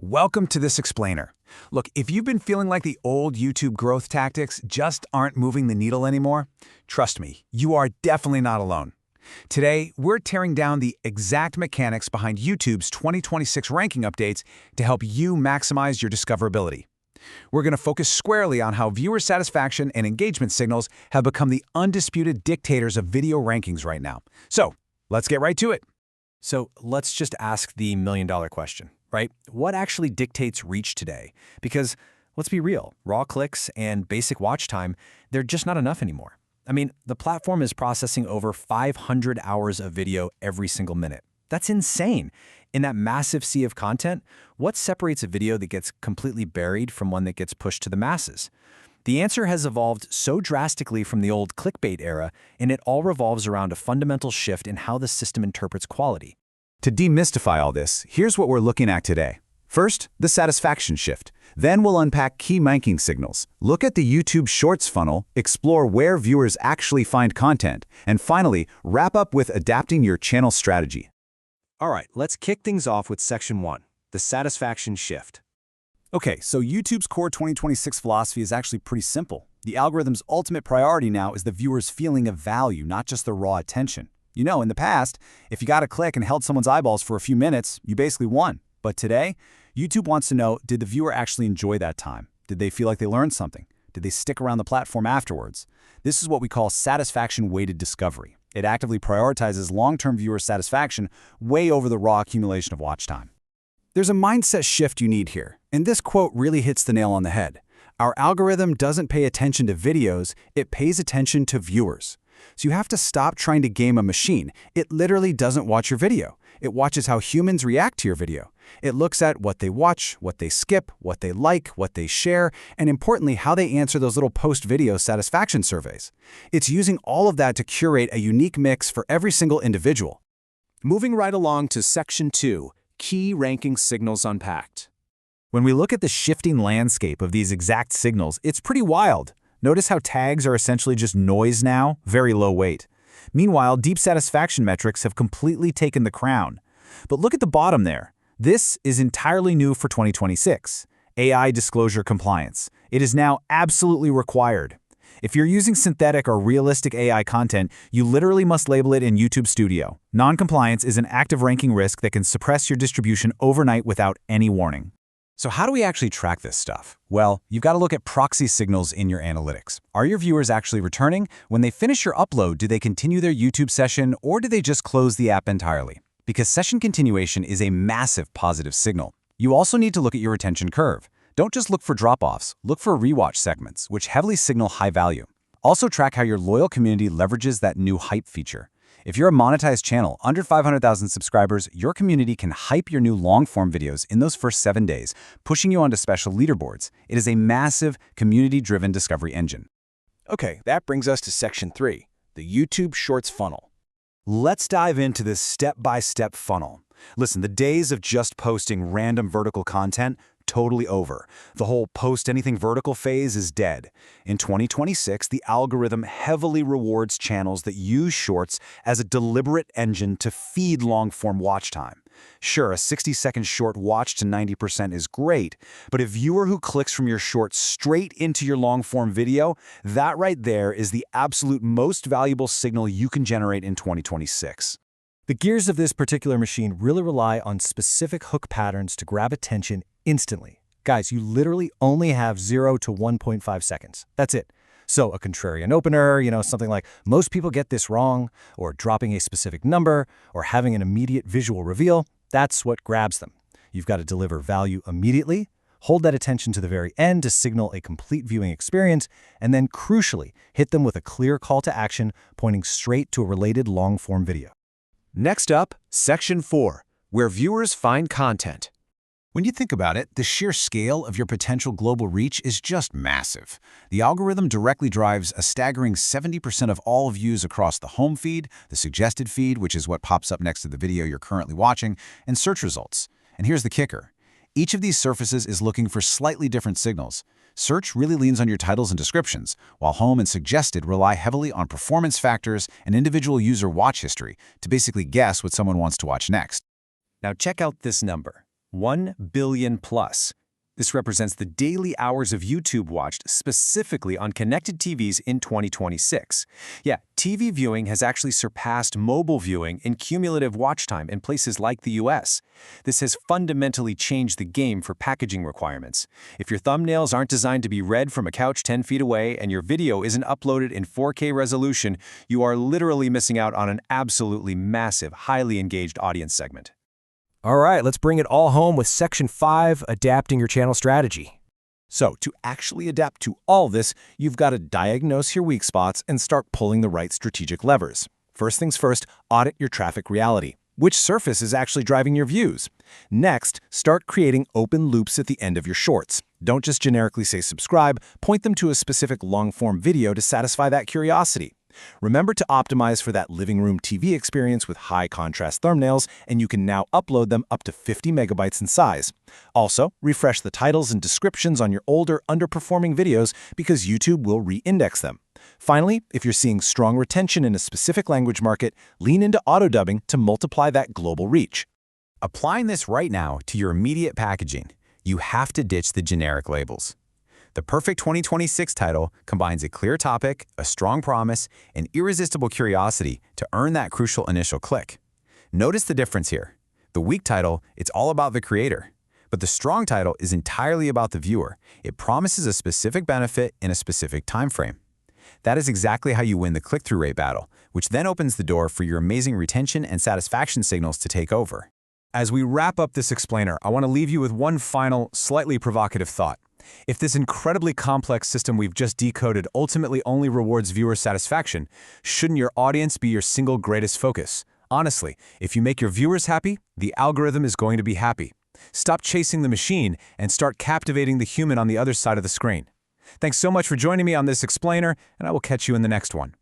Welcome to this explainer. Look, if you've been feeling like the old YouTube growth tactics just aren't moving the needle anymore, trust me, you are definitely not alone. Today, we're tearing down the exact mechanics behind YouTube's 2026 ranking updates to help you maximize your discoverability. We're going to focus squarely on how viewer satisfaction and engagement signals have become the undisputed dictators of video rankings right now. So, let's get right to it. So let's just ask the million-dollar question, right? What actually dictates reach today? Because let's be real, raw clicks and basic watch time, they're just not enough anymore. I mean, the platform is processing over 500 hours of video every single minute. That's insane. In that massive sea of content, what separates a video that gets completely buried from one that gets pushed to the masses? The answer has evolved so drastically from the old clickbait era, and it all revolves around a fundamental shift in how the system interprets quality. To demystify all this, here's what we're looking at today. First, the satisfaction shift. Then we'll unpack key ranking signals, look at the YouTube Shorts funnel, explore where viewers actually find content, and finally, wrap up with adapting your channel strategy. All right, let's kick things off with Section 1, the satisfaction shift. Okay, so YouTube's core 2026 philosophy is actually pretty simple. The algorithm's ultimate priority now is the viewer's feeling of value, not just their raw attention. You know, in the past, if you got a click and held someone's eyeballs for a few minutes, you basically won. But today, YouTube wants to know, did the viewer actually enjoy that time? Did they feel like they learned something? Did they stick around the platform afterwards? This is what we call satisfaction-weighted discovery. It actively prioritizes long-term viewer satisfaction way over the raw accumulation of watch time. There's a mindset shift you need here, and this quote really hits the nail on the head. Our algorithm doesn't pay attention to videos, it pays attention to viewers. So you have to stop trying to game a machine. It literally doesn't watch your video. It watches how humans react to your video. It looks at what they watch, what they skip, what they like, what they share, and importantly, how they answer those little post-video satisfaction surveys. It's using all of that to curate a unique mix for every single individual. Moving right along to Section 2, key ranking signals unpacked. When we look at the shifting landscape of these exact signals, it's pretty wild. Notice how tags are essentially just noise now, very low weight. Meanwhile, deep satisfaction metrics have completely taken the crown. But look at the bottom there. This is entirely new for 2026. AI disclosure compliance. It is now absolutely required. If you're using synthetic or realistic AI content, you literally must label it in YouTube Studio. Non-compliance is an active ranking risk that can suppress your distribution overnight without any warning. So how do we actually track this stuff? Well, you've got to look at proxy signals in your analytics. Are your viewers actually returning? When they finish your upload, do they continue their YouTube session or do they just close the app entirely? Because session continuation is a massive positive signal. You also need to look at your retention curve. Don't just look for drop-offs, look for rewatch segments, which heavily signal high value. Also track how your loyal community leverages that new hype feature. If you're a monetized channel under 500,000 subscribers, your community can hype your new long-form videos in those first 7 days, pushing you onto special leaderboards. It is a massive, community-driven discovery engine. Okay, that brings us to Section 3, the YouTube Shorts funnel. Let's dive into this step-by-step funnel. Listen, the days of just posting random vertical content, totally over. The whole post anything vertical phase is dead. In 2026, the algorithm heavily rewards channels that use shorts as a deliberate engine to feed long-form watch time. Sure, a 60-second short watched to 90% is great, but a viewer who clicks from your short straight into your long-form video, that right there is the absolute most valuable signal you can generate in 2026. The gears of this particular machine really rely on specific hook patterns to grab attention instantly. Guys, you literally only have 0 to 1.5 seconds. That's it. So a contrarian opener, something like most people get this wrong, or dropping a specific number, or having an immediate visual reveal, that's what grabs them. You've got to deliver value immediately, hold that attention to the very end to signal a complete viewing experience, and then crucially, hit them with a clear call to action pointing straight to a related long-form video. Next up, Section 4, where viewers find content. When you think about it, the sheer scale of your potential global reach is just massive. The algorithm directly drives a staggering 70% of all views across the home feed, the suggested feed, which is what pops up next to the video you're currently watching, and search results. And here's the kicker. Each of these surfaces is looking for slightly different signals. Search really leans on your titles and descriptions, while home and suggested rely heavily on performance factors and individual user watch history to basically guess what someone wants to watch next. Now check out this number. 1 billion plus. This represents the daily hours of YouTube watched specifically on connected TVs in 2026. Yeah, TV viewing has actually surpassed mobile viewing in cumulative watch time in places like the US. This has fundamentally changed the game for packaging requirements. If your thumbnails aren't designed to be read from a couch 10 feet away and your video isn't uploaded in 4K resolution, you are literally missing out on an absolutely massive, highly engaged audience segment. All right, let's bring it all home with Section 5, Adapting Your Channel Strategy. So, to actually adapt to all this, you've got to diagnose your weak spots and start pulling the right strategic levers. First things first, audit your traffic reality. Which surface is actually driving your views? Next, start creating open loops at the end of your shorts. Don't just generically say subscribe, point them to a specific long-form video to satisfy that curiosity. Remember to optimize for that living room TV experience with high contrast thumbnails, and you can now upload them up to 50 megabytes in size. Also, refresh the titles and descriptions on your older, underperforming videos because YouTube will re-index them. Finally, if you're seeing strong retention in a specific language market, lean into auto-dubbing to multiply that global reach. Applying this right now to your immediate packaging, you have to ditch the generic labels. The perfect 2026 title combines a clear topic, a strong promise, and irresistible curiosity to earn that crucial initial click. Notice the difference here. The weak title, it's all about the creator. But the strong title is entirely about the viewer. It promises a specific benefit in a specific time frame. That is exactly how you win the click-through rate battle, which then opens the door for your amazing retention and satisfaction signals to take over. As we wrap up this explainer, I want to leave you with one final, slightly provocative thought. If this incredibly complex system we've just decoded ultimately only rewards viewer satisfaction, shouldn't your audience be your single greatest focus? Honestly, if you make your viewers happy, the algorithm is going to be happy. Stop chasing the machine and start captivating the human on the other side of the screen. Thanks so much for joining me on this explainer, and I will catch you in the next one.